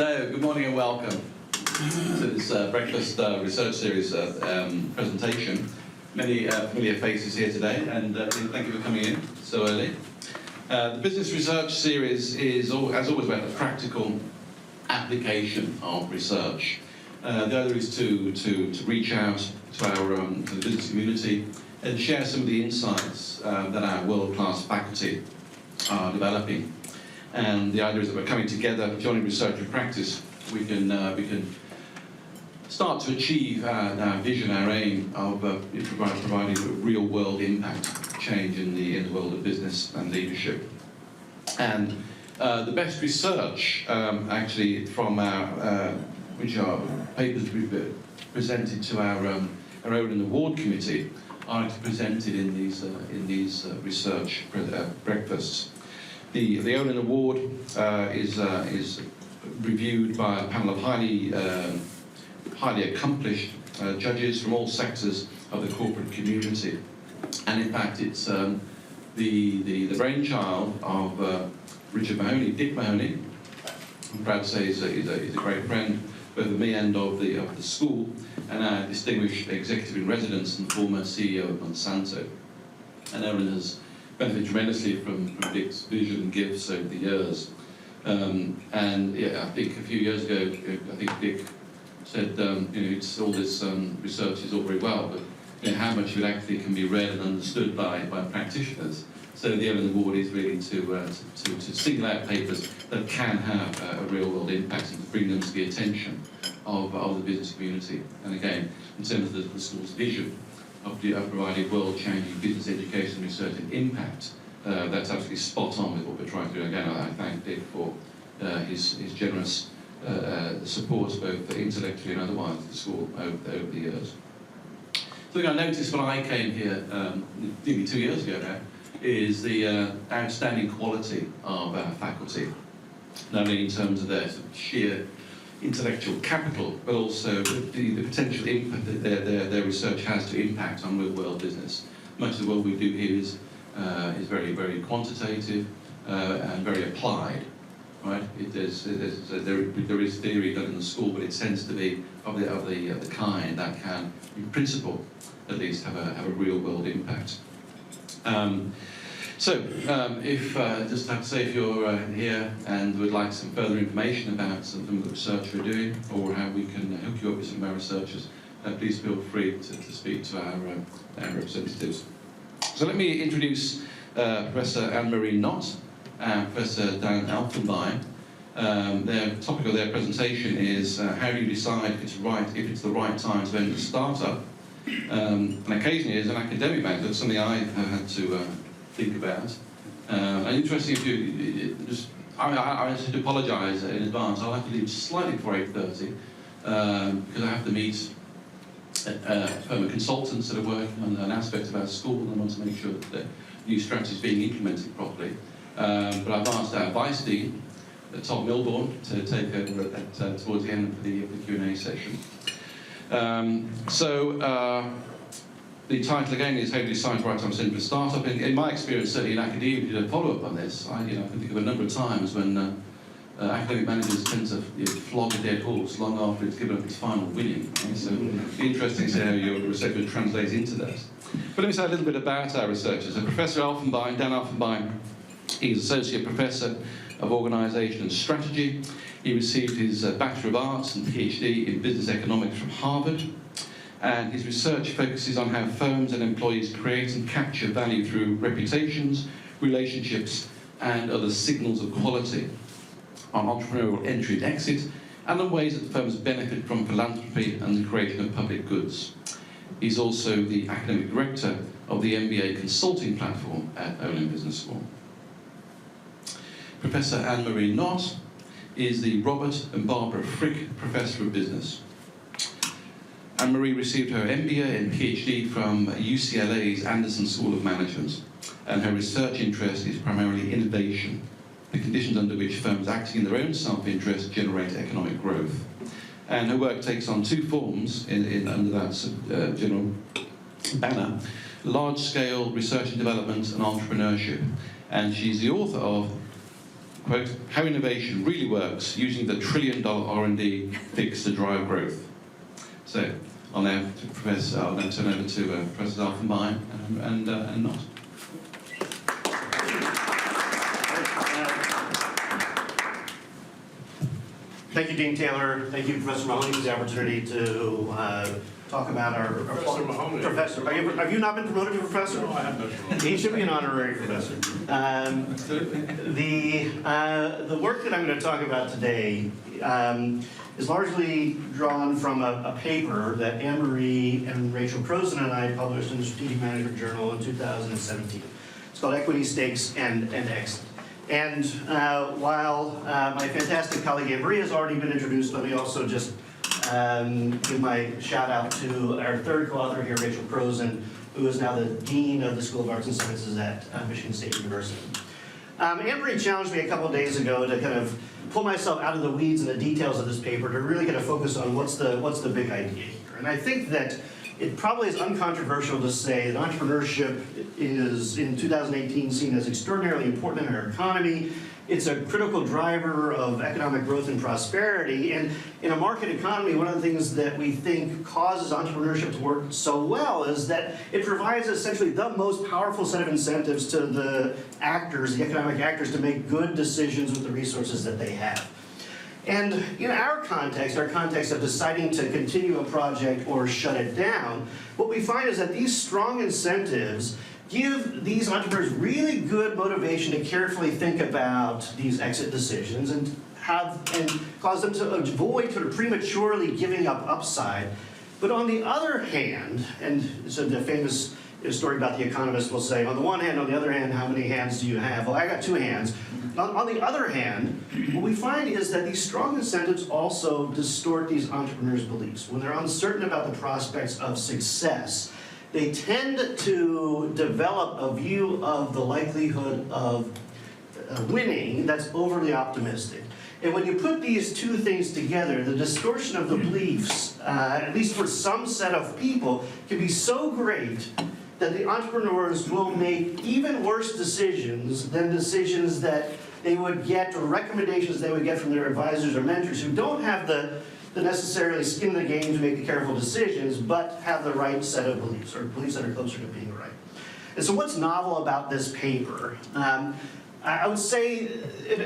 Hello, good morning and welcome to this breakfast research series presentation. Many familiar faces here today, and thank you for coming in so early. The business research series is, as always, about the practical application of research. The other is to reach out to the business community and share some of the insights that our world-class faculty are developing. And the idea is that we're coming together, joining research and practice, we can start to achieve our vision, our aim of providing a real-world impact change in the world of business and leadership. And the best research, actually, from which are papers we've presented to our own award committee, are actually presented in these research breakfasts. The Olin Award is reviewed by a panel of highly accomplished judges from all sectors of the corporate community, and in fact it's the brainchild of Dick Mahoney. I'm proud to say he's a great friend both of me and of the school, and our distinguished executive in residence and former CEO of Monsanto. And Olin has benefited tremendously from Dick's vision and gifts over the years. And yeah, I think a few years ago, I think Dick said, it's all this research is all very well, but how much of it actually can be read and understood by practitioners. So the Olin Award is really to single out papers that can have a real-world impact and to bring them to the attention of the business community. And again, in terms of the school's vision of providing world-changing business education, research and impact, that's absolutely spot on with what we're trying to do. Again, I thank Dick for his generous support, both intellectually and otherwise, to the school over the years. Something I noticed when I came here nearly 2 years ago now is the outstanding quality of our faculty, not only in terms of their sort of sheer intellectual capital, but also the potential impact that their research has to impact on real-world business. Much of the work we do here is very, very quantitative and very applied. Right? There is theory done in the school, but it tends to be of the kind that can, in principle, at least have a real-world impact. If just have to say, if you're here and would like some further information about some of the research we're doing, or how we can hook you up with some of our researchers, please feel free to speak to our representatives. So let me introduce Professor Anne-Marie Knott and Professor Dan Elfenbein. Their topic of their presentation is how do you decide if it's the right time to enter a startup? And occasionally, as an academic matter, that's something I have had to think about. And interesting, if you just, I should apologise in advance. I'll have to leave slightly before 8:30 because I have to meet a firm of consultants that are working on an aspect of our school, and I want to make sure that the new strategy is being implemented properly. But I've asked our Vice Dean, Tom Milbourne, to take over towards the end of the Q&A session. The title again is How do you decide the right time to enter a startup? In my experience, certainly in academia, we did a follow-up on this. I can think of a number of times when academic managers tend to flog a dead horse long after it's given up its final winning. Right? So it'd be interesting to see how your research would translate into that. But let me say a little bit about our researchers. So Professor Elfenbein, Dan Elfenbein, he's Associate Professor of Organisation and Strategy. He received his Bachelor of Arts and PhD in Business Economics from Harvard. And his research focuses on how firms and employees create and capture value through reputations, relationships, and other signals of quality, on entrepreneurial entry and exit, and on ways that firms benefit from philanthropy and the creation of public goods. He's also the academic director of the MBA consulting platform at Olin Business School. Professor Anne-Marie Knott is the Robert and Barbara Frick Professor of Business. Anne-Marie received her MBA and PhD from UCLA's Anderson School of Management, and her research interest is primarily innovation, the conditions under which firms acting in their own self-interest generate economic growth. And her work takes on two forms under that general banner: large-scale research and development and entrepreneurship. And she's the author of quote, how innovation really works using the $1 trillion R&D fix to drive growth. So I'll now turn over to Professor Alpha Meyer and Knott. Thank you, Dean Taylor. Thank you, Professor Mahoney, for the opportunity to talk about our Professor Mahoney. Professor. Have you not been promoted to professor? No, I have no promotion. He should be an honorary professor. The work that I'm going to talk about today is largely drawn from a paper that Anne-Marie and Rachel Croson and I published in the Strategic Management Journal in 2017. It's called Equity, Stakes, and Exit. And while my fantastic colleague Anne-Marie has already been introduced, let me also just give my shout out to our third co-author here, Rachel Croson, who is now the Dean of the School of Arts and Sciences at Michigan State University. Anne-Marie challenged me a couple of days ago to kind of pull myself out of the weeds and the details of this paper to really get a focus on what's the big idea here. And I think that it probably is uncontroversial to say that entrepreneurship is, in 2018, seen as extraordinarily important in our economy. It's a critical driver of economic growth and prosperity. And in a market economy, one of the things that we think causes entrepreneurship to work so well is that it provides essentially the most powerful set of incentives to the actors, the economic actors, to make good decisions with the resources that they have. And in our context of deciding to continue a project or shut it down, what we find is that these strong incentives give these entrepreneurs really good motivation to carefully think about these exit decisions and cause them to avoid sort of prematurely giving up upside. But on the other hand, and so the famous story about the economist will say, on the one hand, on the other hand, how many hands do you have? Well, I got two hands. On the other hand, what we find is that these strong incentives also distort these entrepreneurs' beliefs. When they're uncertain about the prospects of success, they tend to develop a view of the likelihood of winning that's overly optimistic. And when you put these two things together, the distortion of the beliefs, at least for some set of people, can be so great that the entrepreneurs will make even worse decisions than decisions that they would get, or recommendations they would get from their advisors or mentors who don't have the necessarily skin in the game to make the careful decisions, but have the right set of beliefs, or beliefs that are closer to being right. And so what's novel about this paper? I would say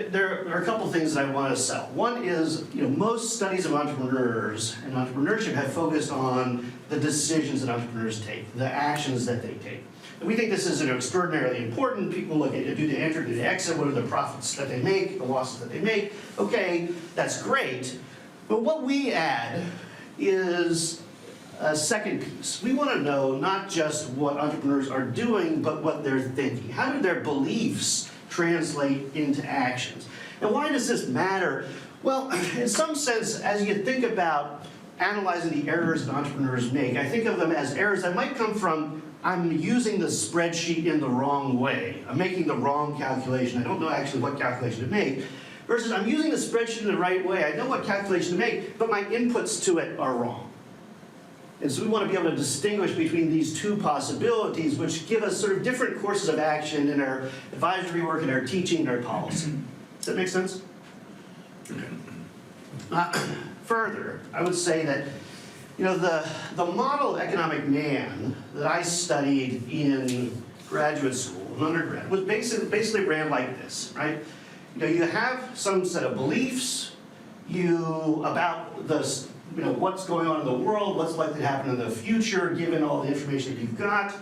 there are a couple things that I want to sell. One is, most studies of entrepreneurs and entrepreneurship have focused on the decisions that entrepreneurs take, the actions that they take. And we think this is extraordinarily important. People look at, do they enter, do they exit, what are the profits that they make, the losses that they make. Okay, that's great. But what we add is a second piece. We want to know not just what entrepreneurs are doing, but what they're thinking. How do their beliefs translate into actions? And why does this matter? Well, in some sense, as you think about analyzing the errors that entrepreneurs make, I think of them as errors that might come from, I'm using the spreadsheet in the wrong way. I'm making the wrong calculation. I don't know actually what calculation to make. Versus I'm using the spreadsheet in the right way. I know what calculation to make, but my inputs to it are wrong. And so we want to be able to distinguish between these two possibilities, which give us sort of different courses of action in our advisory work, in our teaching, and our policy. Does that make sense? Further, I would say that the model of economic man that I studied in graduate school, in undergrad, was basically ran like this, right? You have some set of beliefs about the what's going on in the world, what's likely to happen in the future, given all the information that you've got.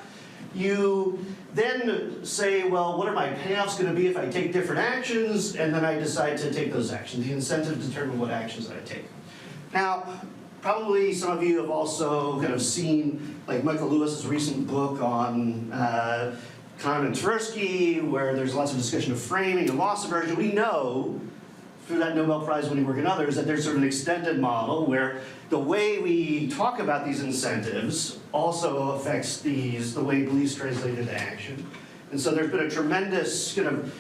You then say, well, what are my payoffs going to be if I take different actions? And then I decide to take those actions. The incentives determine what actions I take. Now, probably some of you have also kind of seen, like Michael Lewis's recent book on Kahneman and Tversky, where there's lots of discussion of framing and loss aversion. We know through that Nobel Prize winning work and others that there's sort of an extended model where the way we talk about these incentives also affects the way beliefs translate into action. And so there's been a tremendous kind of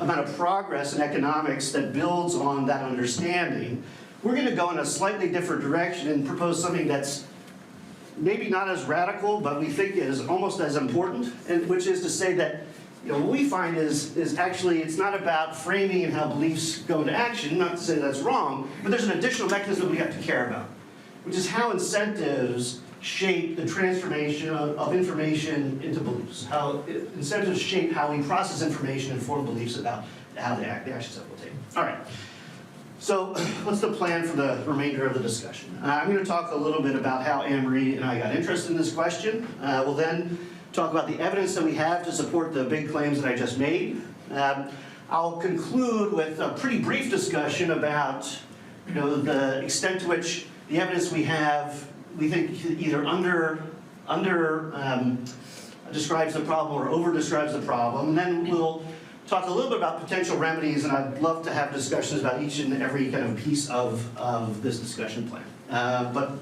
amount of progress in economics that builds on that understanding. We're going to go in a slightly different direction and propose something that's maybe not as radical, but we think is almost as important, and which is to say that what we find is actually it's not about framing and how beliefs go into action, not to say that's wrong, but there's an additional mechanism we have to care about, which is how incentives shape the transformation of information into beliefs, how incentives shape how we process information and form beliefs about how the actions that we'll take. All right. So what's the plan for the remainder of the discussion? I'm going to talk a little bit about how Anne-Marie and I got interested in this question. We'll then talk about the evidence that we have to support the big claims that I just made. I'll conclude with a pretty brief discussion about the extent to which the evidence we have, we think either under describes the problem or over describes the problem. And then we'll talk a little bit about potential remedies, and I'd love to have discussions about each and every kind of piece of this discussion plan. But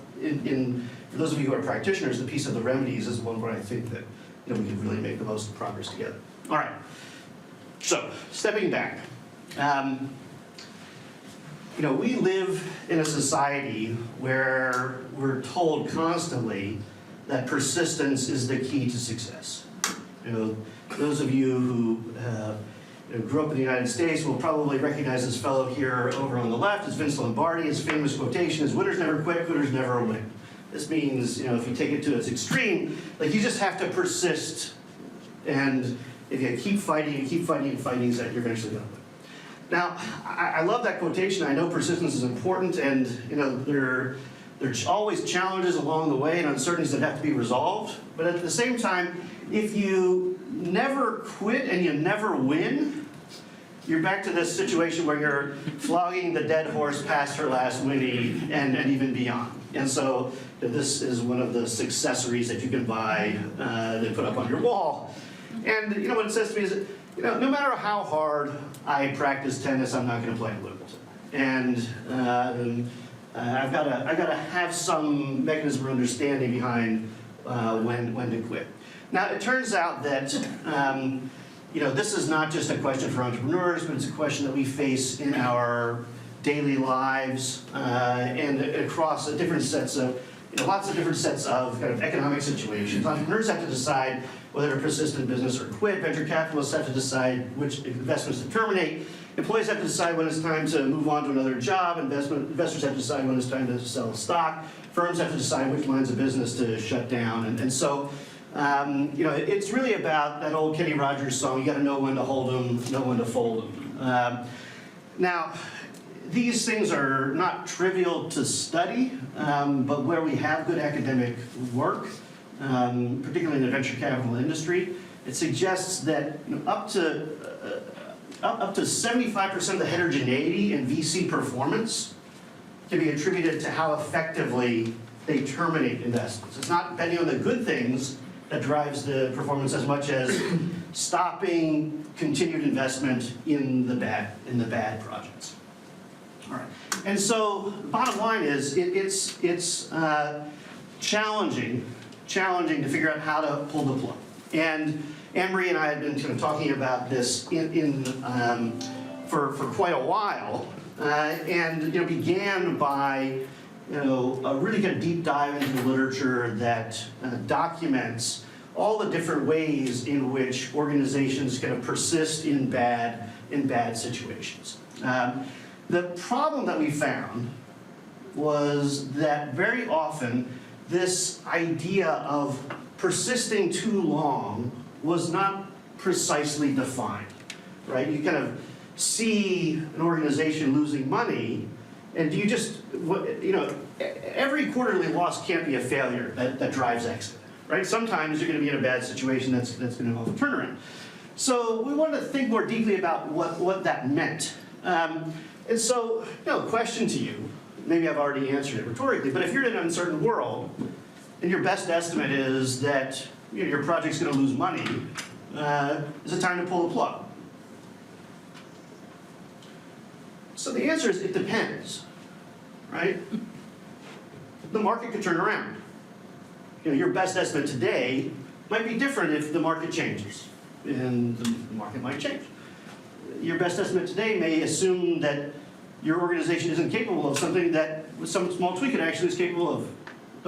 for those of you who are practitioners, the piece of the remedies is one where I think that we can really make the most progress together. All right. So stepping back, we live in a society where we're told constantly that persistence is the key to success. Those of you who grew up in the United States will probably recognize this fellow here over on the left. It's Vince Lombardi. His famous quotation is, "Winners never quit, quitters never win." This means, if you take it to its extreme, like you just have to persist, and if you keep fighting and keep fighting and fighting, that you're eventually going to win. Now, I love that quotation. I know persistence is important, and there's always challenges along the way and uncertainties that have to be resolved. But at the same time, if you never quit and you never win, you're back to this situation where you're flogging the dead horse past her last whinny and even beyond. And so this is one of the successories that you can buy and put up on your wall. And what it says to me is, no matter how hard I practice tennis, I'm not going to play at Wimbledon. And I've got to have some mechanism of understanding behind when to quit. Now, it turns out that this is not just a question for entrepreneurs, but it's a question that we face in our daily lives and across different sets of, lots of different sets of kind of economic situations. Entrepreneurs have to decide whether to persist in business or quit. Venture capitalists have to decide which investments to terminate. Employees have to decide when it's time to move on to another job. Investors have to decide when it's time to sell stock. Firms have to decide which lines of business to shut down. And so, it's really about that old Kenny Rogers song, you got to know when to hold them, know when to fold them. Now, these things are not trivial to study, but where we have good academic work, particularly in the venture capital industry, it suggests that up to 75% of the heterogeneity in VC performance can be attributed to how effectively they terminate investments. It's not betting on the good things that drives the performance as much as stopping continued investment in the bad projects. All right. And so the bottom line is it's challenging to figure out how to pull the plug. And Anne-Marie and I have been kind of talking about this for quite a while, and began by a really kind of deep dive into the literature that documents all the different ways in which organizations kind of persist in bad situations. The problem that we found was that very often this idea of persisting too long was not precisely defined, right? You kind of see an organization losing money, and you just, every quarterly loss can't be a failure that drives exit, right? Sometimes you're going to be in a bad situation that's going to involve a turnaround. So we wanted to think more deeply about what that meant. And so, question to you, maybe I've already answered it rhetorically, but if you're in an uncertain world, and your best estimate is that your project's going to lose money, is it time to pull the plug? So the answer is it depends, right? The market could turn around. Your best estimate today might be different if the market changes, and the market might change. Your best estimate today may assume that your organization isn't capable of something that, with some small tweak, it actually is capable of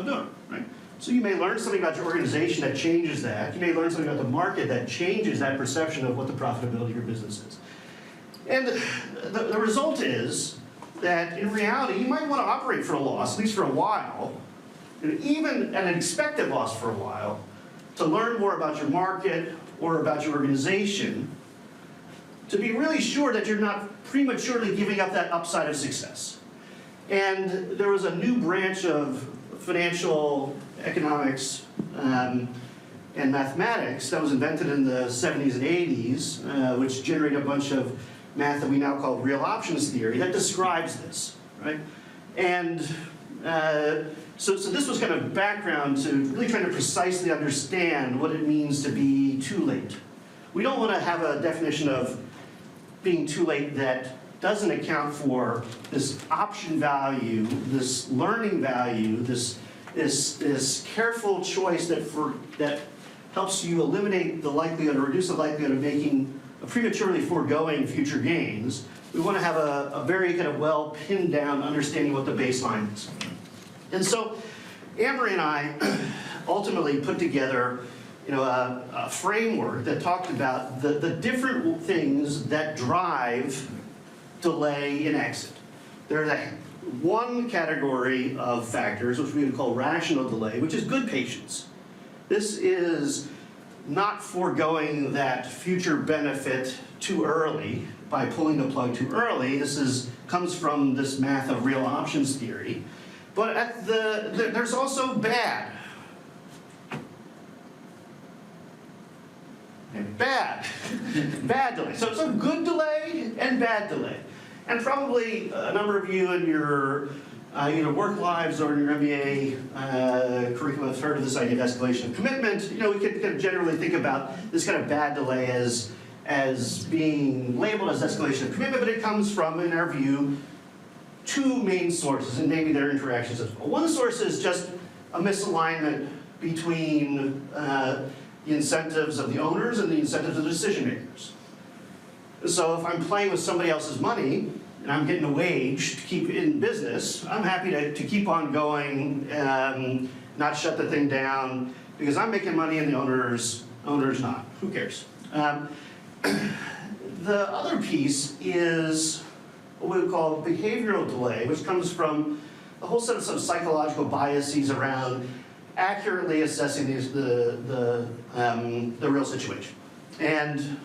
doing, right? So you may learn something about your organization that changes that. You may learn something about the market that changes that perception of what the profitability of your business is. And the result is that in reality, you might want to operate for a loss, at least for a while, even an expected loss for a while, to learn more about your market or about your organization, to be really sure that you're not prematurely giving up that upside of success. And there was a new branch of financial economics and mathematics that was invented in the 70s and 80s, which generated a bunch of math that we now call real options theory that describes this, right? And so this was kind of background to really trying to precisely understand what it means to be too late. We don't want to have a definition of being too late that doesn't account for this option value, this learning value, this careful choice that helps you eliminate the likelihood or reduce the likelihood of making prematurely foregoing future gains. We want to have a very kind of well pinned down understanding what the baseline is. And so Amory and I ultimately put together a framework that talked about the different things that drive delay in exit. There's one category of factors, which we would call rational delay, which is good patience. This is not foregoing that future benefit too early by pulling the plug too early. This comes from this math of real options theory. But there's also bad delay. So good delay and bad delay. And probably a number of you in your either work lives or in your MBA curriculum have heard of this idea of escalation of commitment. We could generally think about this kind of bad delay as being labeled as escalation of commitment, but it comes from, in our view, two main sources, and maybe their interactions as well. One source is just a misalignment between the incentives of the owners and the incentives of the decision makers. So if I'm playing with somebody else's money and I'm getting a wage to keep in business, I'm happy to keep on going, not shut the thing down, because I'm making money and the owner's not. Who cares? The other piece is what we would call behavioral delay, which comes from a whole set of some psychological biases around accurately assessing the real situation. And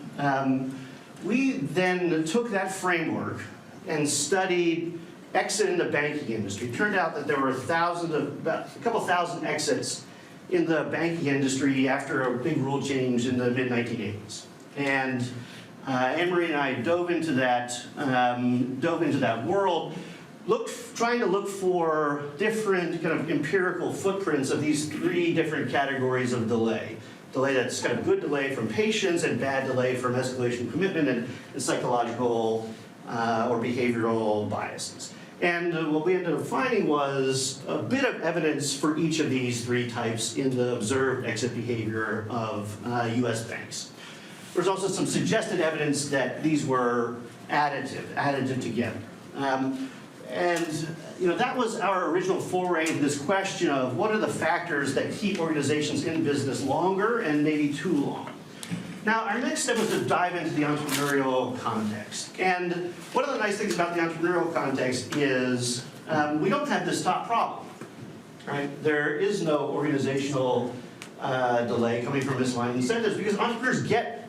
we then took that framework and studied exit in the banking industry. It turned out that there were about a couple thousand exits in the banking industry after a big rule change in the mid-1980s. And Amory and I dove into that world, trying to look for different kind of empirical footprints of these three different categories of delay. Delay that's kind of good delay from patience and bad delay from escalation commitment and psychological or behavioral biases. And what we ended up finding was a bit of evidence for each of these three types in the observed exit behavior of US banks. There's also some suggested evidence that these were additive together. And that was our original foray into this question of what are the factors that keep organizations in business longer and maybe too long. Now, our next step was to dive into the entrepreneurial context. And one of the nice things about the entrepreneurial context is we don't have this top problem, right? There is no organizational delay coming from misaligned incentives because entrepreneurs get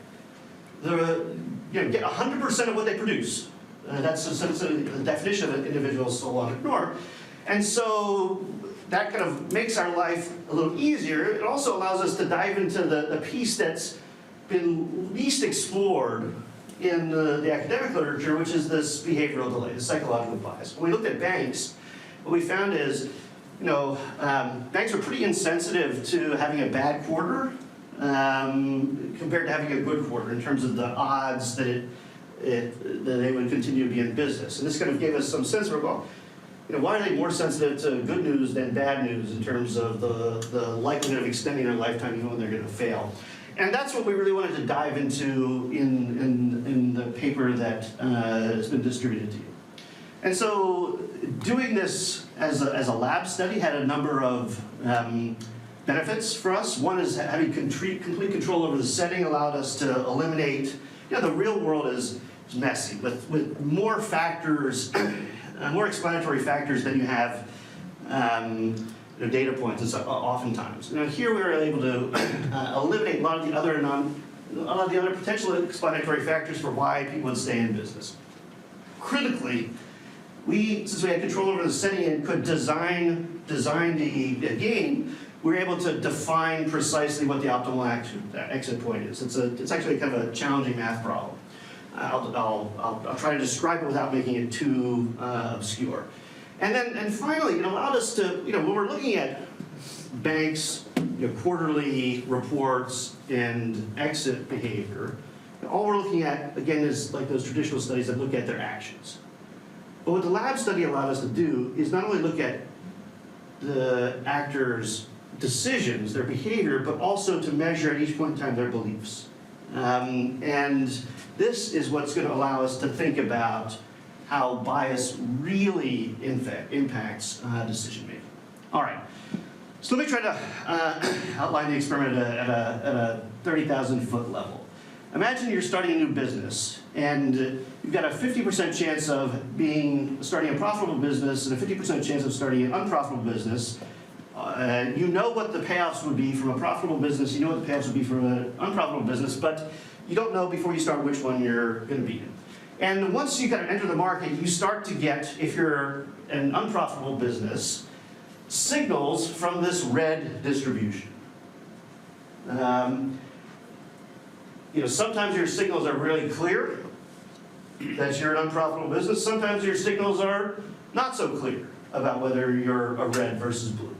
100% of what they produce. That's the definition of an individual sole entrepreneur. And so that kind of makes our life a little easier. It also allows us to dive into the piece that's been least explored in the academic literature, which is this behavioral delay, the psychological bias. When we looked at banks, what we found is, banks are pretty insensitive to having a bad quarter compared to having a good quarter in terms of the odds that they would continue to be in business. And this kind of gave us some sense of, well, why are they more sensitive to good news than bad news in terms of the likelihood of extending their lifetime even when they're going to fail? And that's what we really wanted to dive into in the paper that has been distributed to you. And so doing this as a lab study had a number of benefits for us. One is having complete control over the setting allowed us to eliminate, the real world is messy with more factors, more explanatory factors than you have data points. It's oftentimes. Here we were able to eliminate a lot of the other potential explanatory factors for why people would stay in business. Critically, since we had control over the setting and could design the game, we were able to define precisely what the optimal exit point is. It's actually kind of a challenging math problem. I'll try to describe it without making it too obscure. And finally, it allowed us to, when we're looking at banks, quarterly reports and exit behavior, all we're looking at, again, is like those traditional studies that look at their actions. But what the lab study allowed us to do is not only look at the actors' decisions, their behavior, but also to measure at each point in time their beliefs. And this is what's going to allow us to think about how bias really impacts decision making. All right, so let me try to outline the experiment at a 30,000 foot level. Imagine you're starting a new business and you've got a 50% chance of starting a profitable business and a 50% chance of starting an unprofitable business. You know what the payoffs would be from a profitable business, you know what the payoffs would be from an unprofitable business, but you don't know before you start which one you're going to be in. And once you kind of enter the market, you start to get, if you're an unprofitable business, signals from this red distribution. Sometimes your signals are really clear that you're an unprofitable business. Sometimes your signals are not so clear about whether you're a red versus blue.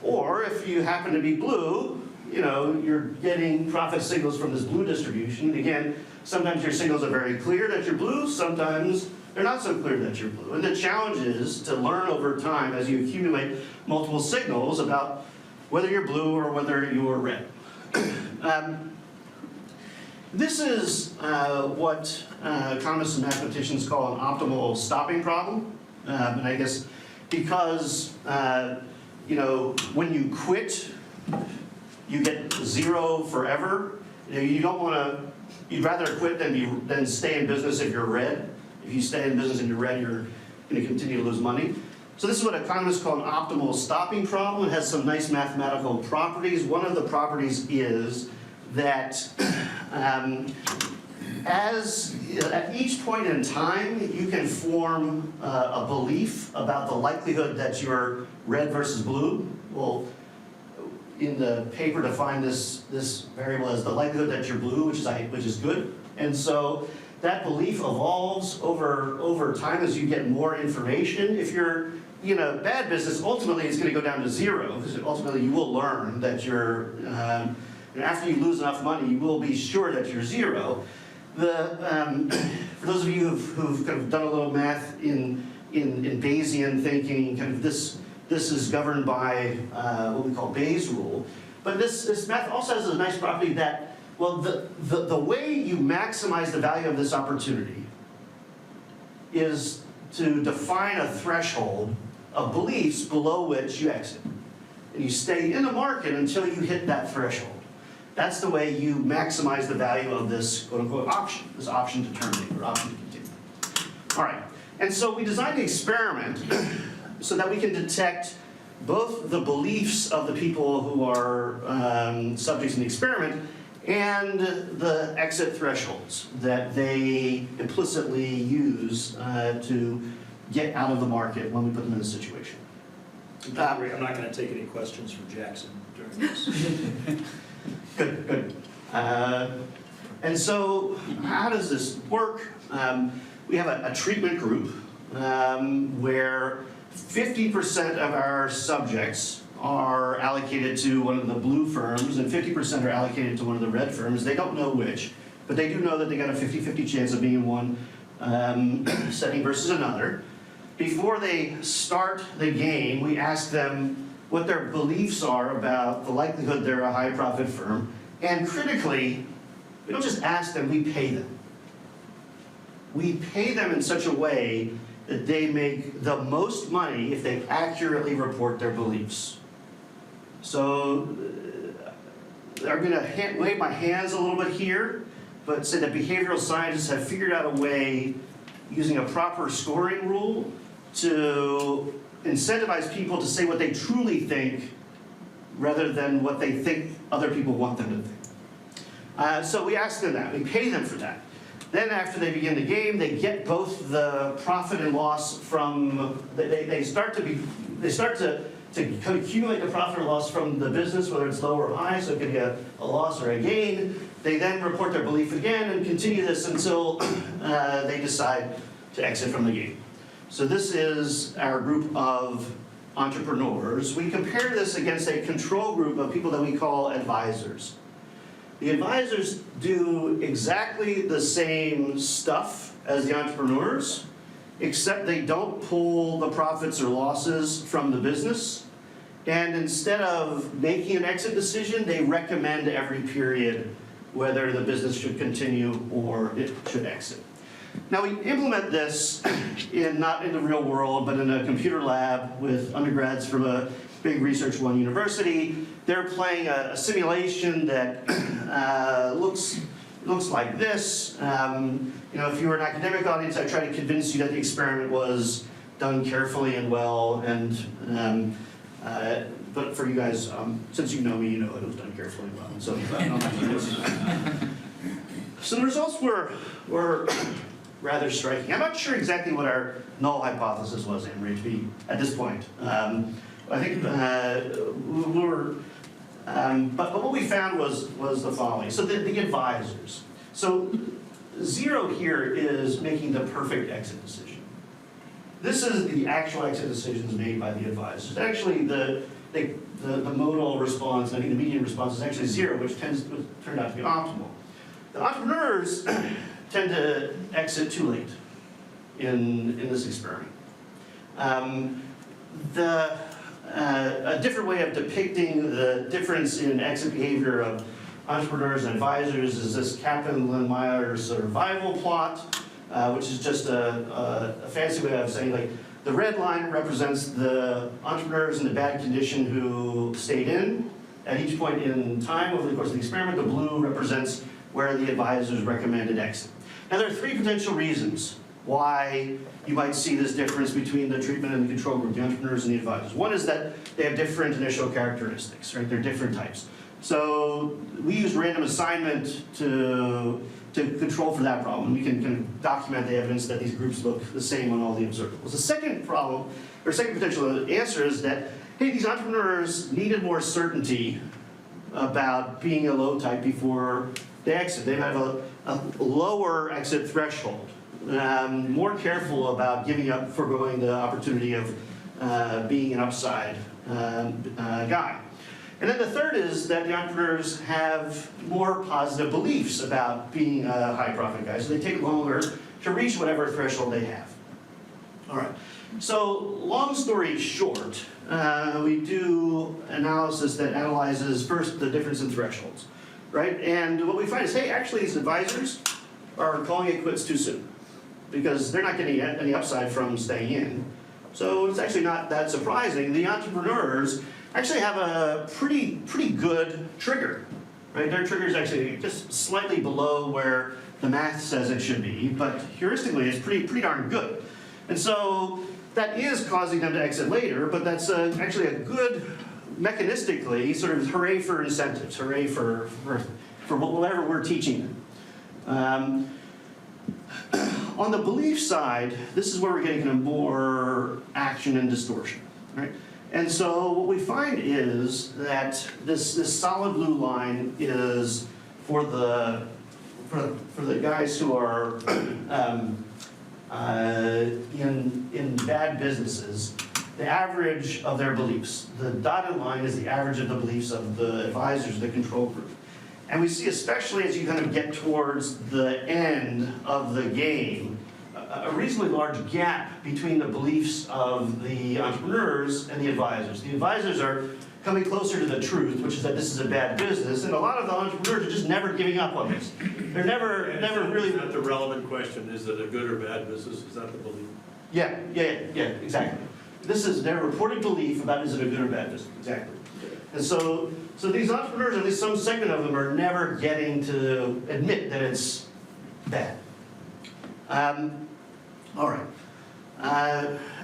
Or if you happen to be blue, you're getting profit signals from this blue distribution. Again, sometimes your signals are very clear that you're blue, sometimes they're not so clear that you're blue. And the challenge is to learn over time as you accumulate multiple signals about whether you're blue or whether you're red. This is what economists and mathematicians call an optimal stopping problem. And I guess because, when you quit, you get zero forever. You don't want to, you'd rather quit than stay in business if you're red. If you stay in business and you're red, you're going to continue to lose money. So this is what economists call an optimal stopping problem. It has some nice mathematical properties. One of the properties is that at each point in time, you can form a belief about the likelihood that you're red versus blue. Well, in the paper define this variable as the likelihood that you're blue, which is good. And so that belief evolves over time as you get more information. If you're in a bad business, ultimately it's going to go down to zero, because ultimately you will learn that you're, after you lose enough money, you will be sure that you're zero. For those of you who've kind of done a little math in Bayesian thinking, kind of this is governed by what we call Bayes' rule. But this math also has a nice property that, well, the way you maximize the value of this opportunity is to define a threshold of beliefs below which you exit. And you stay in the market until you hit that threshold. That's the way you maximize the value of this quote-unquote option, this option to terminate or option to continue. All right, and so we designed the experiment so that we can detect both the beliefs of the people who are subjects in the experiment and the exit thresholds that they implicitly use to get out of the market when we put them in this situation. I'm not going to take any questions from Jackson during this. Good. And so how does this work? We have a treatment group where 50% of our subjects are allocated to one of the blue firms and 50% are allocated to one of the red firms. They don't know which, but they do know that they got a 50-50 chance of being in one setting versus another. Before they start the game, we ask them what their beliefs are about the likelihood they're a high profit firm. And critically, we don't just ask them, we pay them. We pay them in such a way that they make the most money if they accurately report their beliefs. So I'm going to wave my hands a little bit here, but say that behavioral scientists have figured out a way, using a proper scoring rule, to incentivize people to say what they truly think rather than what they think other people want them to think. So we ask them that, we pay them for that. Then after they begin the game, they get both the profit and loss from, they start to accumulate the profit or loss from the business, whether it's low or high, so it could be a loss or a gain. They then report their belief again and continue this until they decide to exit from the game. So this is our group of entrepreneurs. We compare this against a control group of people that we call advisors. The advisors do exactly the same stuff as the entrepreneurs, except they don't pull the profits or losses from the business. And instead of making an exit decision, they recommend every period whether the business should continue or it should exit. Now we implement this not in the real world, but in a computer lab with undergrads from a big Research One university. They're playing a simulation that looks like this. If you were an academic audience, I try to convince you that the experiment was done carefully and well. But for you guys, since you know me, you know it was done carefully and well. So the results were rather striking. I'm not sure exactly what our null hypothesis was, Amory, to be at this point. I think we were, but what we found was the following. So the advisors. So 0 here is making the perfect exit decision. This is the actual exit decisions made by the advisors. Actually, the modal response, I think the median response is actually 0, which turned out to be optimal. The entrepreneurs tend to exit too late in this experiment. A different way of depicting the difference in exit behavior of entrepreneurs and advisors is this Kaplan-Meyer survival plot, which is just a fancy way of saying, like, the red line represents the entrepreneurs in the bad condition who stayed in at each point in time over the course of the experiment. The blue represents where the advisors recommended exit. Now there are 3 potential reasons why you might see this difference between the treatment and the control group, the entrepreneurs and the advisors. One is that they have different initial characteristics, right? They're different types. So we use random assignment to control for that problem. We can document the evidence that these groups look the same on all the observables. The second problem, or second potential answer is that, hey, these entrepreneurs needed more certainty about being a low type before they exit. They have a lower exit threshold. More careful about giving up, foregoing the opportunity of being an upside guy. And then the third is that the entrepreneurs have more positive beliefs about being a high profit guy, so they take longer to reach whatever threshold they have. All right, so long story short, we do analysis that analyzes first the difference in thresholds, right? And what we find is, hey, actually these advisors are calling it quits too soon, because they're not getting any upside from staying in. So it's actually not that surprising. The entrepreneurs actually have a pretty good trigger, right? Their trigger is actually just slightly below where the math says it should be, but heuristically it's pretty darn good. And so that is causing them to exit later, but that's actually a good, mechanistically, sort of hooray for incentives, hooray for whatever we're teaching them. On the belief side, this is where we're getting kind of more action and distortion, right? And so what we find is that this solid blue line is for the guys who are in bad businesses, the average of their beliefs. The dotted line is the average of the beliefs of the advisors, the control group. And we see, especially as you kind of get towards the end of the game, a reasonably large gap between the beliefs of the entrepreneurs and the advisors. The advisors are coming closer to the truth, which is that this is a bad business, and a lot of the entrepreneurs are just never giving up on this. They're never really... Is that the relevant question? Is it a good or bad business? Is that the belief? Yeah, exactly. This is their reported belief about is it a good or bad business, exactly. And so these entrepreneurs, at least some segment of them, are never getting to admit that it's bad. All right.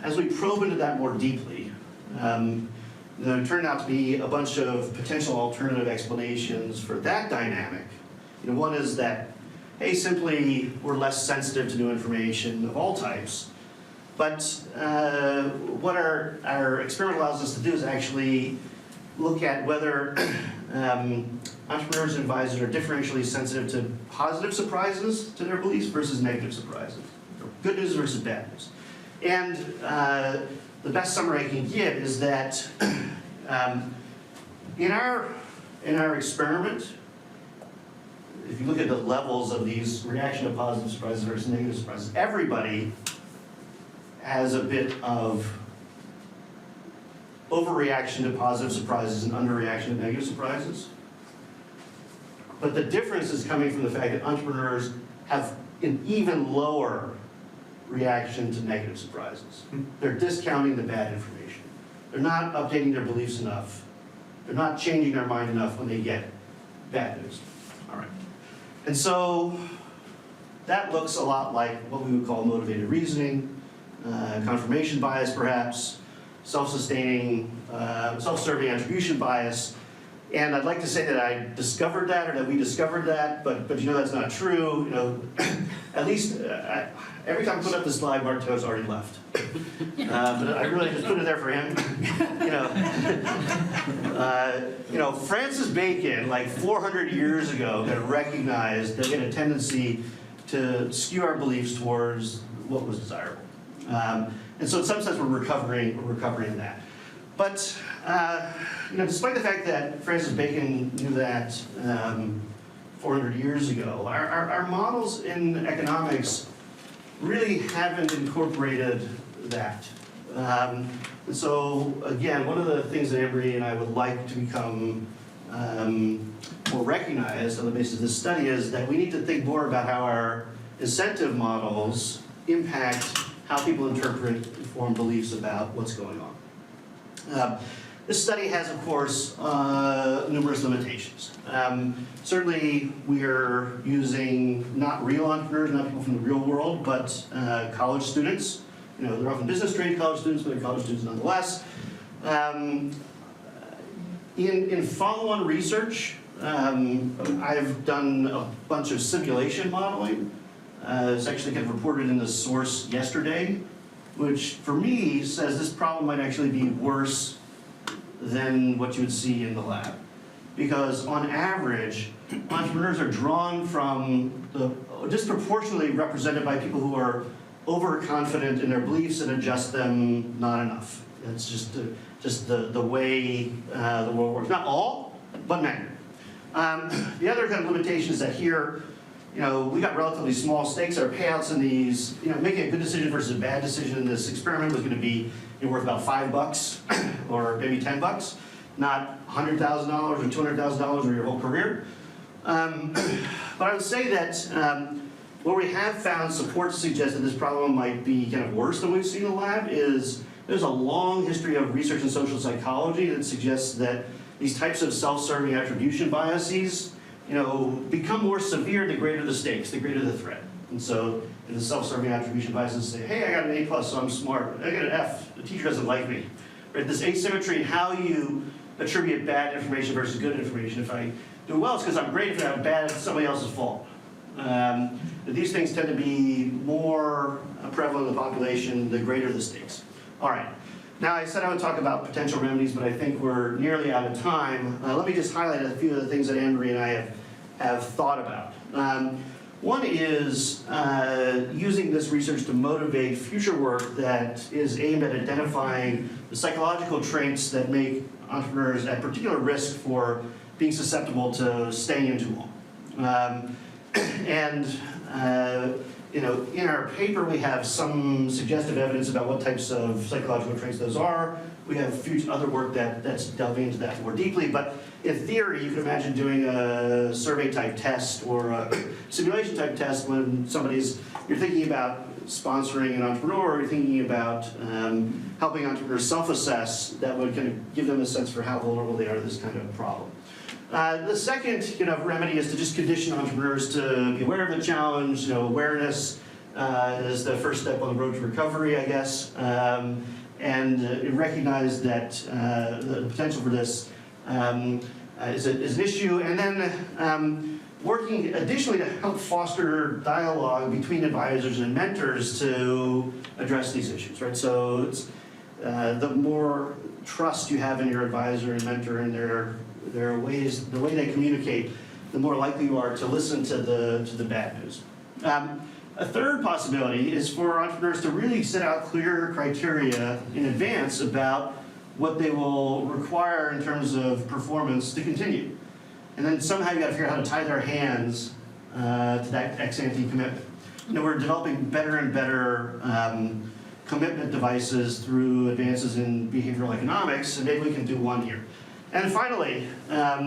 As we probe into that more deeply, there turned out to be a bunch of potential alternative explanations for that dynamic. One is that, hey, simply we're less sensitive to new information of all types. But what our experiment allows us to do is actually look at whether entrepreneurs and advisors are differentially sensitive to positive surprises to their beliefs versus negative surprises, good news versus bad news. And the best summary I can give is that in our experiment, if you look at the levels of these reaction to positive surprises versus negative surprises, everybody has a bit of overreaction to positive surprises and underreaction to negative surprises. But the difference is coming from the fact that entrepreneurs have an even lower reaction to negative surprises. They're discounting the bad information. They're not updating their beliefs enough. They're not changing their mind enough when they get bad news. All right. And so that looks a lot like what we would call motivated reasoning, confirmation bias perhaps, self-sustaining, self-serving attribution bias. And I'd like to say that I discovered that, or that we discovered that, but that's not true. At least every time I put up this slide, Mark Toe's already left. But I really just put it there for him. Francis Bacon, like 400 years ago, had recognized that we had a tendency to skew our beliefs towards what was desirable. And so in some sense, we're recovering that. But despite the fact that Francis Bacon knew that 400 years ago, our models in economics really haven't incorporated that. And so again, one of the things that Anne-Marie and I would like to become more recognized on the basis of this study is that we need to think more about how our incentive models impact how people interpret and form beliefs about what's going on. This study has, of course, numerous limitations. Certainly, we are using not real entrepreneurs, not people from the real world, but college students. They're often business-trained college students, but they're college students nonetheless. In follow-on research, I've done a bunch of simulation modeling. It's actually kind of reported in the source yesterday, which for me says this problem might actually be worse than what you would see in the lab. Because on average, entrepreneurs are drawn from disproportionately represented by people who are overconfident in their beliefs and adjust them not enough. It's just the way the world works. Not all, but many. The other kind of limitation is that here, we got relatively small stakes. Our payouts in these, making a good decision versus a bad decision in this experiment was going to be worth about $5 or maybe $10, not $100,000 or $200,000 or your whole career. But I would say that what we have found support to suggest that this problem might be kind of worse than we've seen in the lab is there's a long history of research in social psychology that suggests that these types of self-serving attribution biases become more severe the greater the stakes, the greater the threat. And so in the self-serving attribution biases say, hey, I got an A+, so I'm smart. I got an F, the teacher doesn't like me. Right? This asymmetry in how you attribute bad information versus good information. If I do well, it's because I'm great. If I'm bad, it's somebody else's fault. These things tend to be more prevalent in the population the greater the stakes. All right. Now, I said I would talk about potential remedies, but I think we're nearly out of time. Let me just highlight a few of the things that Anne-Marie and I have thought about. One is using this research to motivate future work that is aimed at identifying the psychological traits that make entrepreneurs at particular risk for being susceptible to staying in too long. In our paper, we have some suggestive evidence about what types of psychological traits those are. We have other work that's delving into that more deeply. But in theory, you can imagine doing a survey-type test or a simulation-type test when you're thinking about sponsoring an entrepreneur, or you're thinking about helping entrepreneurs self-assess, that would kind of give them a sense for how vulnerable they are to this kind of problem. The second remedy is to just condition entrepreneurs to be aware of the challenge. Awareness is the first step on the road to recovery, I guess, and recognize that the potential for this is an issue, and then working additionally to help foster dialogue between advisors and mentors to address these issues, right? So it's, the more trust you have in your advisor and mentor and their ways, the way they communicate, the more likely you are to listen to the bad news. A third possibility is for entrepreneurs to really set out clear criteria in advance about what they will require in terms of performance to continue. And then somehow you got to figure out how to tie their hands to that ex-ante commitment. We're developing better and better commitment devices through advances in behavioral economics, and maybe we can do one here. And finally, I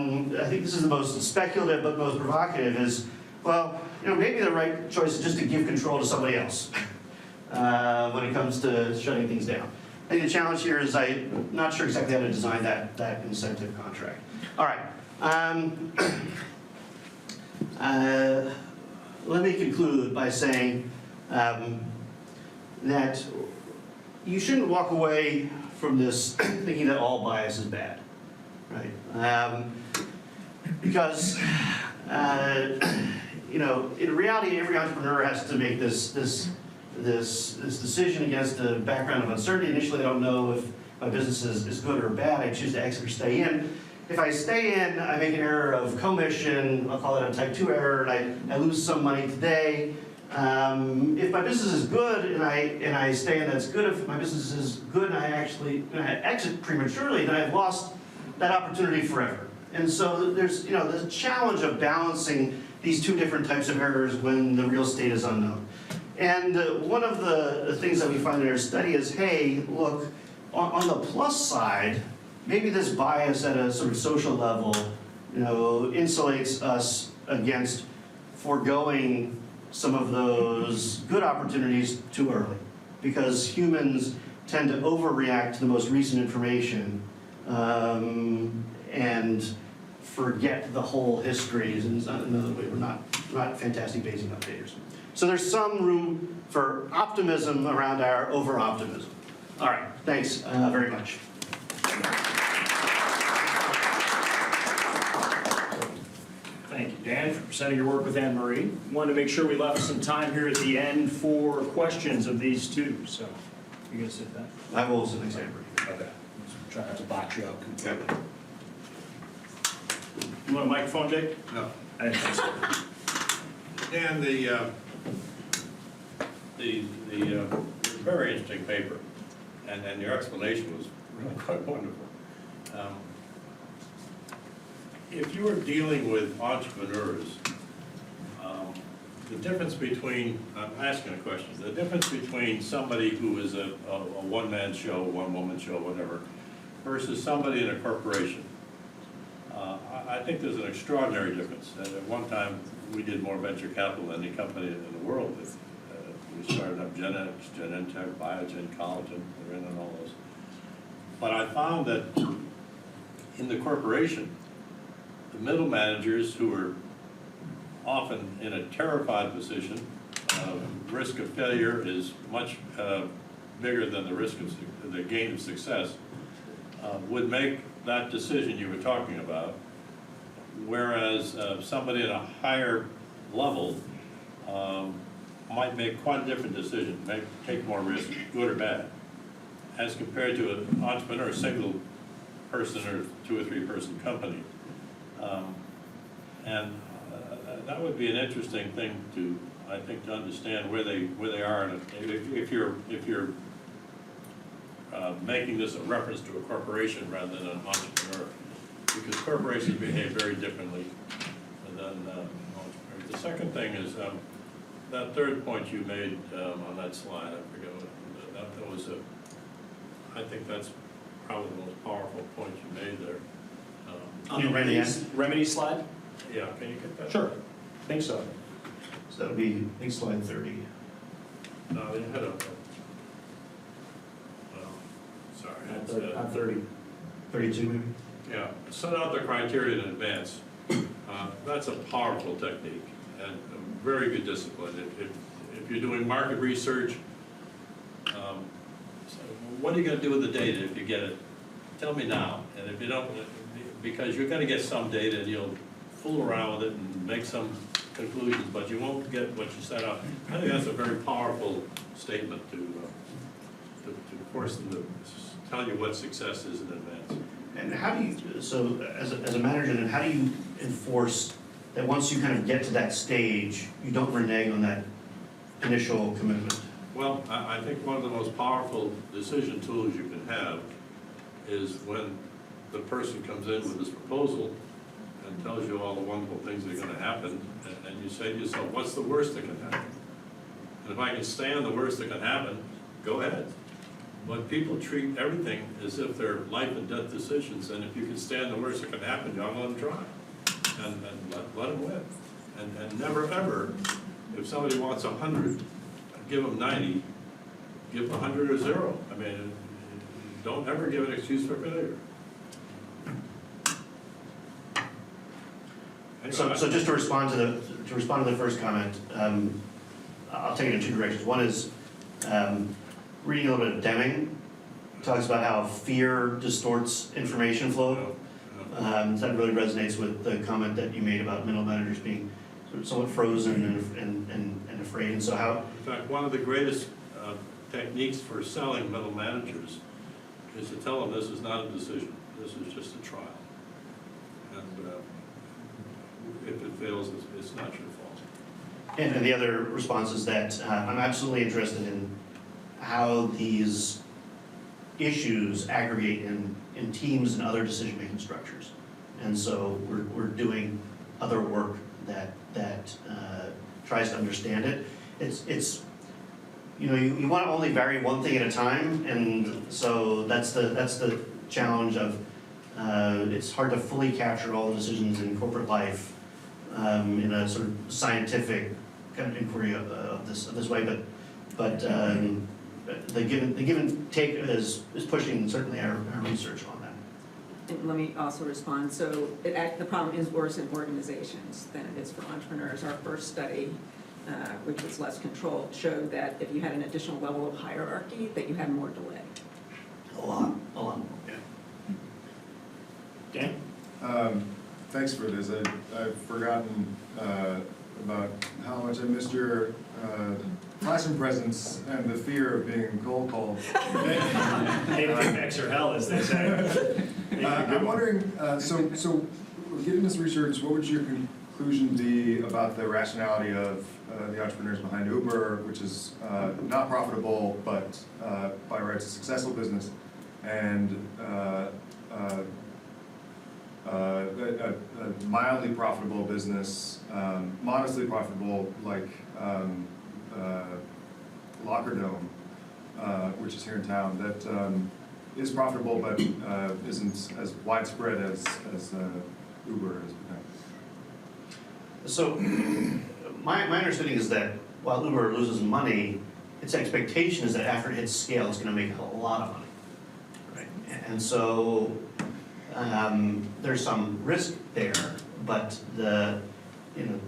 think this is the most speculative but most provocative, is, well, maybe the right choice is just to give control to somebody else when it comes to shutting things down. I think the challenge here is I'm not sure exactly how to design that incentive contract. All right. Let me conclude by saying that you shouldn't walk away from this thinking that all bias is bad, right? Because in reality, every entrepreneur has to make this decision against a background of uncertainty. Initially, I don't know if my business is good or bad. I choose to exit or stay in. If I stay in, I make an error of commission. I'll call it a type 2 error, and I lose some money today. If my business is good and I stay in, that's good. If my business is good and I exit prematurely, then I've lost that opportunity forever. And so there's the challenge of balancing these two different types of errors when the real state is unknown. And one of the things that we find in our study is, hey, look, on the plus side, maybe this bias at a sort of social level, insulates us against foregoing some of those good opportunities too early, because humans tend to overreact to the most recent information and forget the whole history. In another way, we're not fantastic Bayesian updaters. So there's some room for optimism around our over-optimism. All right, thanks very much. Thank you, Dan, for presenting your work with Anne-Marie. Wanted to make sure we left some time here at the end for questions of these two. So, you gonna sit down? I will sit next to Amber. Okay. Try not to box you out completely. Okay. You want a microphone, Jake? No. I didn't think so. And the very interesting paper, and your explanation was really quite wonderful. If you were dealing with entrepreneurs, the difference between, I'm asking a question, the difference between somebody who is a one-man show, one-woman show, whatever, versus somebody in a corporation, I think there's an extraordinary difference. And at one time, we did more venture capital than any company in the world. We started up Genetics, Genentech, Biogen, Collagen, we're in on all those. But I found that in the corporation, the middle managers, who are often in a terrified position, risk of failure is much bigger than the risk of the gain of success, would make that decision you were talking about, whereas somebody at a higher level might make quite a different decision, take more risk, good or bad, as compared to an entrepreneur, a single person or 2 or 3 person company. And that would be an interesting thing to, I think, to understand where they are. And if you're making this a reference to a corporation rather than an entrepreneur, because corporations behave very differently than entrepreneurs. The second thing is that third point you made on that slide. I forget what that was. I think that's probably the most powerful point you made there. On the remedy slide? Yeah, can you get that? Sure. I think so. So that would be, I think, slide 30. No, you had well, sorry. it's, Not 30. 32 maybe? Yeah, set out the criteria in advance. That's a powerful technique and a very good discipline. If you're doing market research, so what are you going to do with the data if you get it? Tell me now. And if you don't, because you're going to get some data and you'll fool around with it and make some conclusions, but you won't get what you set out. I think that's a very powerful statement to force them to tell you what success is in advance. And how do you, so as a manager, then how do you enforce that once you kind of get to that stage, you don't renege on that initial commitment? Well, I think one of the most powerful decision tools you can have is when the person comes in with this proposal and tells you all the wonderful things that are going to happen, and you say to yourself, what's the worst that can happen? And if I can stand the worst that can happen, go ahead. But people treat everything as if they're life and death decisions, and if you can stand the worst that can happen, you ought to let them try, and let them win. And never ever, if somebody wants 100, give them 90, give them 100 or 0. I mean, don't ever give an excuse for failure. So just to respond to the first comment, I'll take it in two directions. One is reading a little bit of Deming, talks about how fear distorts information flow. That really resonates with the comment that you made about middle managers being sort of somewhat frozen and afraid. And so how? In fact, one of the greatest techniques for selling middle managers is to tell them this is not a decision. This is just a trial. And if it fails, it's not your fault. And the other response is that I'm absolutely interested in how these issues aggregate in teams and other decision-making structures. And so we're doing other work that tries to understand it. It's you know, you want to only vary one thing at a time, and so that's the challenge of it's hard to fully capture all the decisions in corporate life in a sort of scientific kind of inquiry of this way, but the give and take is pushing certainly our research on that. And let me also respond. So the problem is worse in organizations than it is for entrepreneurs. Our first study, which was less controlled, showed that if you had an additional level of hierarchy, that you had more delay. A lot more. Yeah. Dan? Thanks for this. I've forgotten about how much I missed your classroom presence and the fear of being cold called. Anything X or hell, as they say. I'm wondering, so given this research, what would your conclusion be about the rationality of the entrepreneurs behind Uber, which is not profitable, but by rights a successful business, and a mildly profitable business, modestly profitable, like Locker Dome, which is here in town, that is profitable but isn't as widespread as Uber has become. So my understanding is that while Uber loses money, its expectation is that after it hits scale, it's going to make a lot of money. Right? And so there's some risk there, but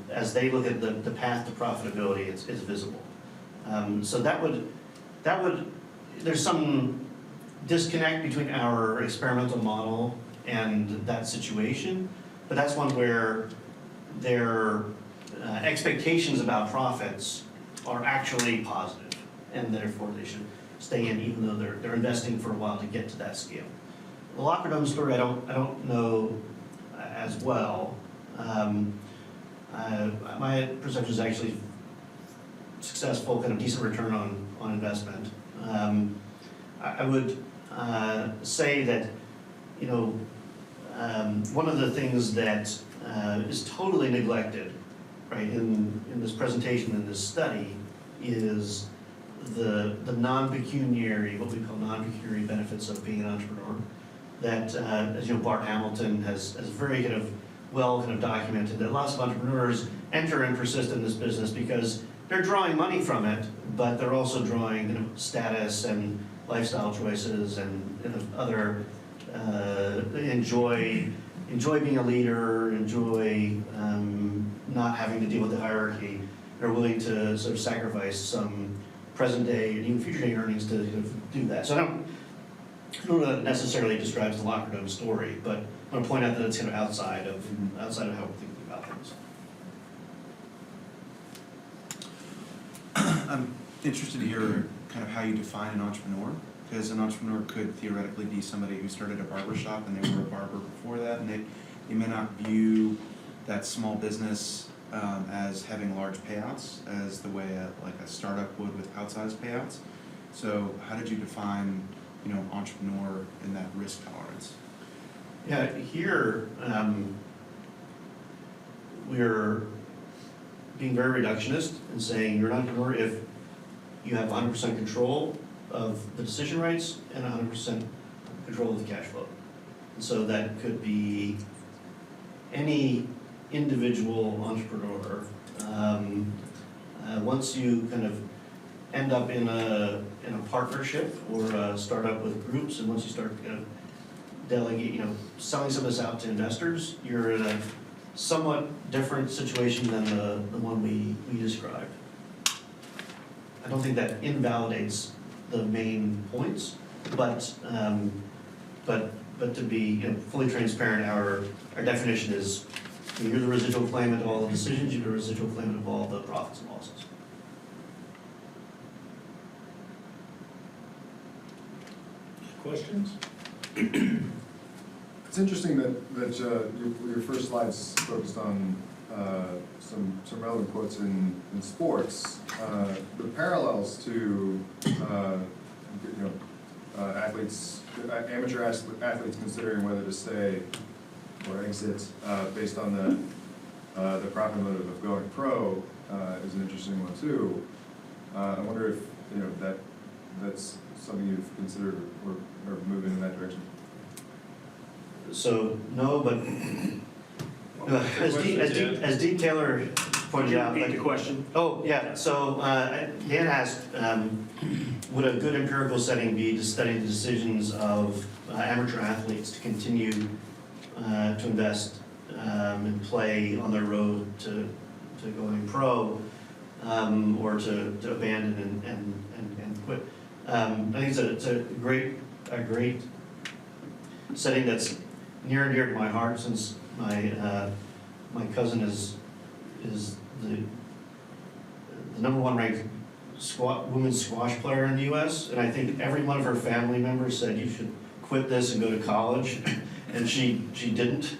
as they look at the path to profitability, it's visible. So that would there's some disconnect between our experimental model and that situation, but that's one where their expectations about profits are actually positive, and therefore they should stay in even though they're investing for a while to get to that scale. The Locker Dome story I don't know as well. My perception is actually successful, kind of decent return on investment. I would say that one of the things that is totally neglected, right, in this presentation, in this study, is the non-pecuniary, what we call non-pecuniary benefits of being an entrepreneur. That, as you know, Bart Hamilton has very kind of documented that lots of entrepreneurs enter and persist in this business because they're drawing money from it, but they're also drawing status and lifestyle choices and other, enjoy being a leader, enjoy not having to deal with the hierarchy. They're willing to sort of sacrifice some present day and even future day earnings to do that. So I don't know that necessarily describes the locker room story, but I want to point out that it's kind of outside of how we're thinking about things. I'm interested to hear kind of how you define an entrepreneur, because an entrepreneur could theoretically be somebody who started a barber shop and they were a barber before that, and they may not view that small business as having large payouts as the way like a startup would with outsized payouts. So how did you define, entrepreneur in that risk tolerance? Yeah, here we're being very reductionist and saying you're an entrepreneur if you have 100% control of the decision rights and 100% control of the cash flow. And so that could be any individual entrepreneur. Once you kind of end up in a partnership or a startup with groups, and once you start delegate, selling some of this out to investors, you're in a somewhat different situation than the one we described. I don't think that invalidates the main points, but to be fully transparent, our definition is you're the residual claimant of all the decisions, you're the residual claimant of all the profits and losses. Questions? It's interesting that your first slides focused on some relevant quotes in sports. The parallels to athletes, amateur athletes considering whether to stay or exit based on the profit motive of going pro is an interesting one too. I wonder if that's something you've considered or moving in that direction. So no, but as Dean Taylor pointed out, Repeat the question. oh yeah. So Dan asked, would a good empirical setting be to study the decisions of amateur athletes to continue to invest and play on their road to going pro, or to abandon and quit? I think it's a great setting that's near and dear to my heart, since my cousin is the #1 ranked women's squash player in the U.S., and I think every one of her family members said you should quit this and go to college, and she didn't.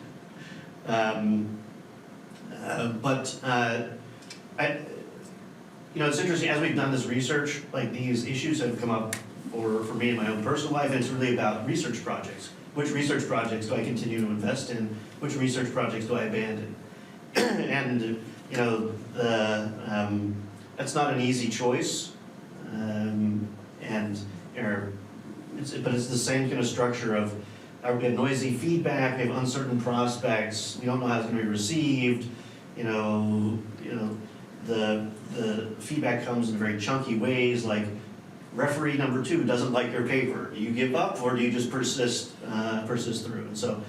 It's interesting, as we've done this research, like these issues have come up for me in my own personal life, and it's really about research projects. Which research projects do I continue to invest in? Which research projects do I abandon? And that's not an easy choice, but it's the same kind of structure of we have noisy feedback, we have uncertain prospects, we don't know how it's going to be received. The feedback comes in very chunky ways, like referee number 2 doesn't like your paper. Do you give up, or do you just persist through? And so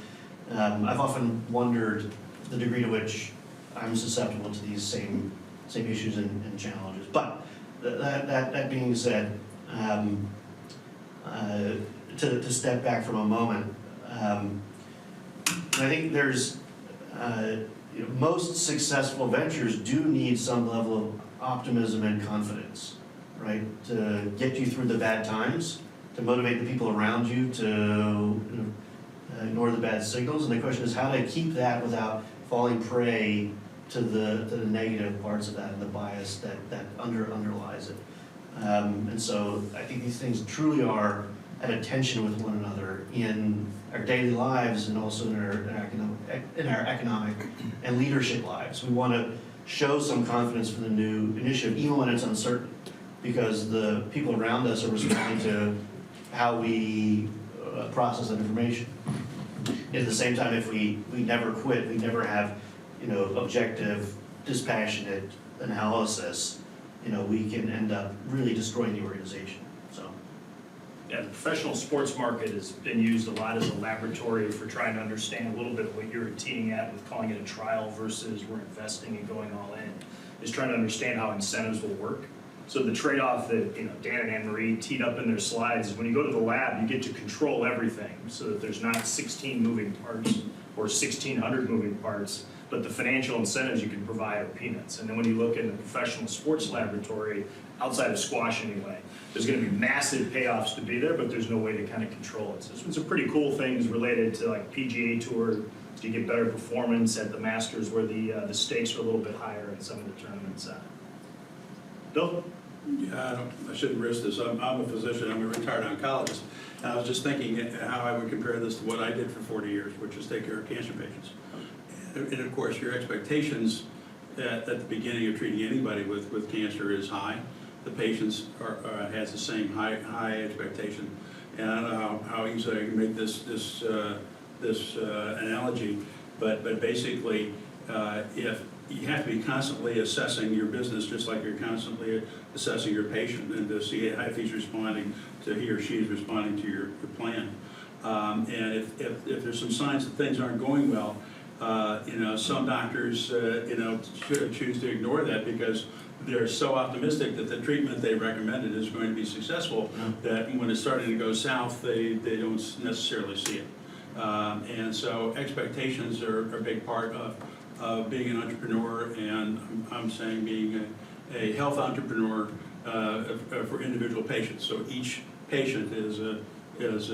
I've often wondered the degree to which I'm susceptible to these same issues and challenges. But that being said, to step back from a moment, I think there's most successful ventures do need some level of optimism and confidence, right? To get you through the bad times, to motivate the people around you to ignore the bad signals. And the question is how to keep that without falling prey to the negative parts of that and the bias that underlies it. And so I think these things truly are at a tension with one another in our daily lives and also in our economic and leadership lives. We want to show some confidence for the new initiative, even when it's uncertain, because the people around us are responding to how we process that information. At the same time, if we never quit, we never have objective, dispassionate analysis, we can end up really destroying the organization, so. Yeah, the professional sports market has been used a lot as a laboratory for trying to understand a little bit of what you're teeing at with calling it a trial versus we're investing and going all in, is trying to understand how incentives will work. So the trade-off that Dan and Anne-Marie teed up in their slides is when you go to the lab, you get to control everything so that there's not 16 moving parts or 1,600 moving parts, but the financial incentives you can provide are peanuts. And then when you look in the professional sports laboratory, outside of squash anyway, there's going to be massive payoffs to be there, but there's no way to kind of control it. So there's some pretty cool things related to like PGA Tour, to get better performance at the Masters where the stakes are a little bit higher in some of the tournaments. Bill? Yeah, I shouldn't risk this. I'm a physician, I'm a retired oncologist. And I was just thinking how I would compare this to what I did for 40 years, which is take care of cancer patients. And of course, your expectations at the beginning of treating anybody with cancer is high. The patients has the same high expectation. And I don't know how easily I can make this analogy, but basically, if you have to be constantly assessing your business just like you're constantly assessing your patient and to see if he's responding to he or she is responding to your plan. And if there's some signs that things aren't going well, some doctors choose to ignore that because they're so optimistic that the treatment they recommended is going to be successful that when it's starting to go south, they don't necessarily see it. And so expectations are a big part of being an entrepreneur, and I'm saying being a health entrepreneur for individual patients. So each patient is a business,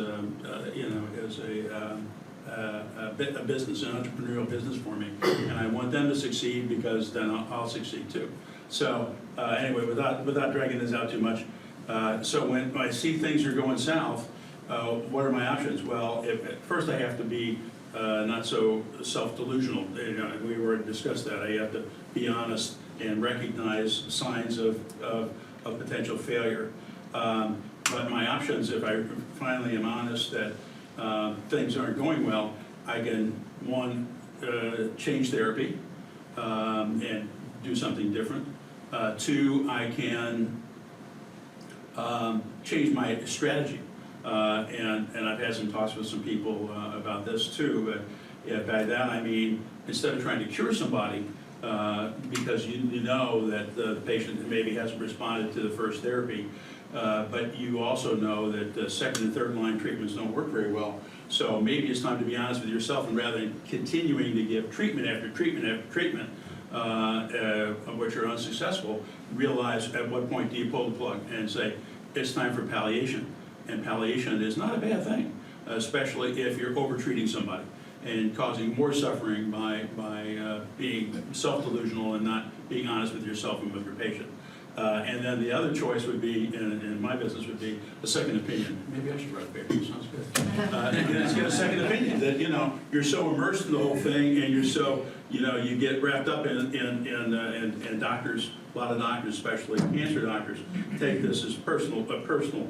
an entrepreneurial business for me, and I want them to succeed because then I'll succeed too. So anyway, without dragging this out too much, so when I see things are going south, what are my options? Well, first I have to be not so self-delusional. We already discussed that. I have to be honest and recognize signs of potential failure. But my options, if I finally am honest that things aren't going well, I can, one, change therapy and do something different. Two, I can change my strategy. And I've had some talks with some people about this too, but by that I mean, instead of trying to cure somebody, because you know that the patient maybe hasn't responded to the first therapy, but you also know that the second and third line treatments don't work very well. So maybe it's time to be honest with yourself, and rather than continuing to give treatment after treatment after treatment, of which are unsuccessful, realize at what point do you pull the plug and say, it's time for palliation. And palliation is not a bad thing, especially if you're over-treating somebody and causing more suffering by being self-delusional and not being honest with yourself and with your patient. And then the other choice would be, in my business, would be a second opinion. Maybe I should write a paper, sounds good. And it's get a second opinion that, you're so immersed in the whole thing and you're so, you get wrapped up in doctors, a lot of doctors, especially cancer doctors, take this as a personal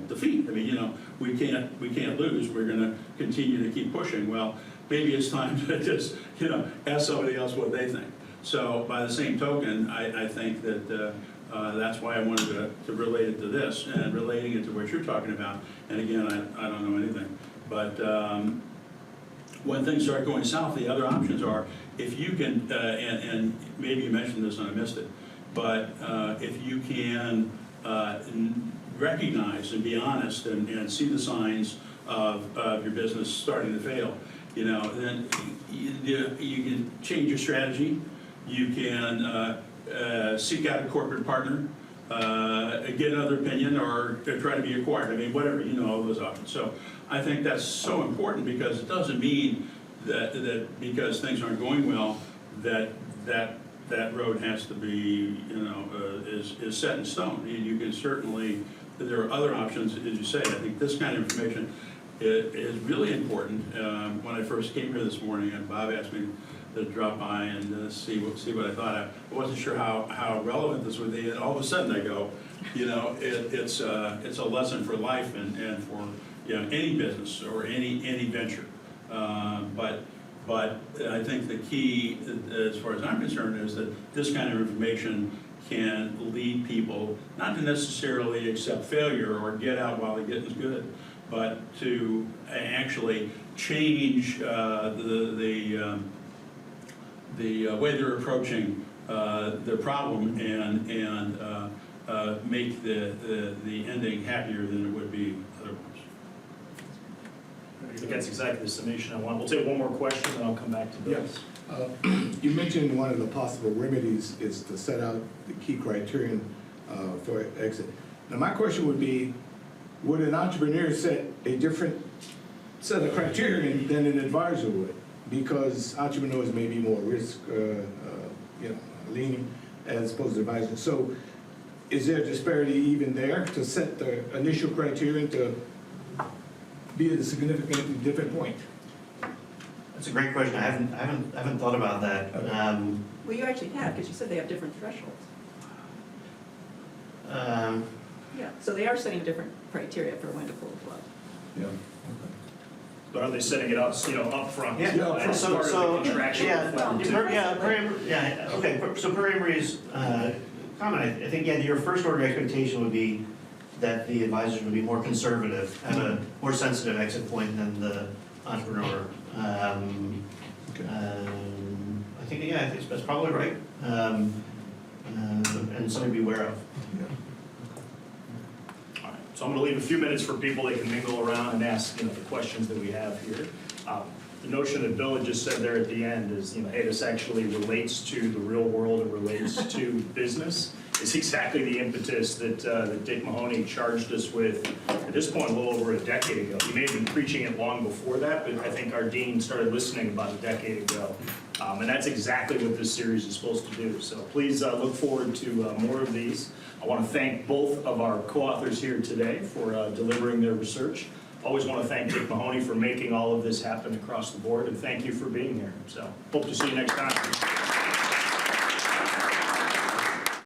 defeat. I mean, we can't lose. We're going to continue to keep pushing. Well, maybe it's time to just, ask somebody else what they think. So by the same token, I think that that's why I wanted to relate it to this and relating it to what you're talking about. And again, I don't know anything, but when things start going south, the other options are if you can, and maybe you mentioned this and I missed it, but if you can recognize and be honest and see the signs of your business starting to fail, then you can change your strategy. You can seek out a corporate partner, get another opinion, or try to be acquired. I mean, whatever, all those options. So I think that's so important because it doesn't mean that because things aren't going well, that road has to be, is set in stone. You can certainly, there are other options, as you say. I think this kind of information is really important. When I first came here this morning, and Bob asked me to drop by and see what I thought. I wasn't sure how relevant this would be, and all of a sudden I go, it's a lesson for life and for any business or any venture. But I think the key, as far as I'm concerned, is that this kind of information can lead people, not to necessarily accept failure or get out while the getting's good, but to actually change the way they're approaching their problem and make the ending happier than it would be otherwise. I think that's exactly the summation I want. We'll take one more question, and I'll come back to Bill. Yes. You mentioned one of the possible remedies is to set out the key criterion for exit. Now, my question would be, would an entrepreneur set a different set of criterion than an advisor would? Because entrepreneurs may be more risk, leaning as opposed to advisors. So is there a disparity even there to set the initial criterion to be at a significantly different point? That's a great question. I haven't thought about that. Well, you actually have, because you said they have different thresholds. Yeah, so they are setting different criteria for when to pull the plug. Yeah. But are they setting it up, up front? Yeah, As so, part of the contractual form, too. So per Emery's comment, I think, your first order expectation would be that the advisors would be more conservative, have a more sensitive exit point than the entrepreneur. I think that's probably right, and something to be aware of. All right, so I'm going to leave a few minutes for people that can mingle around and ask, the questions that we have here. The notion that Bill had just said there at the end is, hey, this actually relates to the real world, it relates to business. It's exactly the impetus that Dick Mahoney charged us with at this point a little over a decade ago. He may have been preaching it long before that, but I think our dean started listening about a decade ago. And that's exactly what this series is supposed to do. So please look forward to more of these. I want to thank both of our co-authors here today for delivering their research. Always want to thank Dick Mahoney for making all of this happen across the board, and thank you for being here. So hope to see you next time.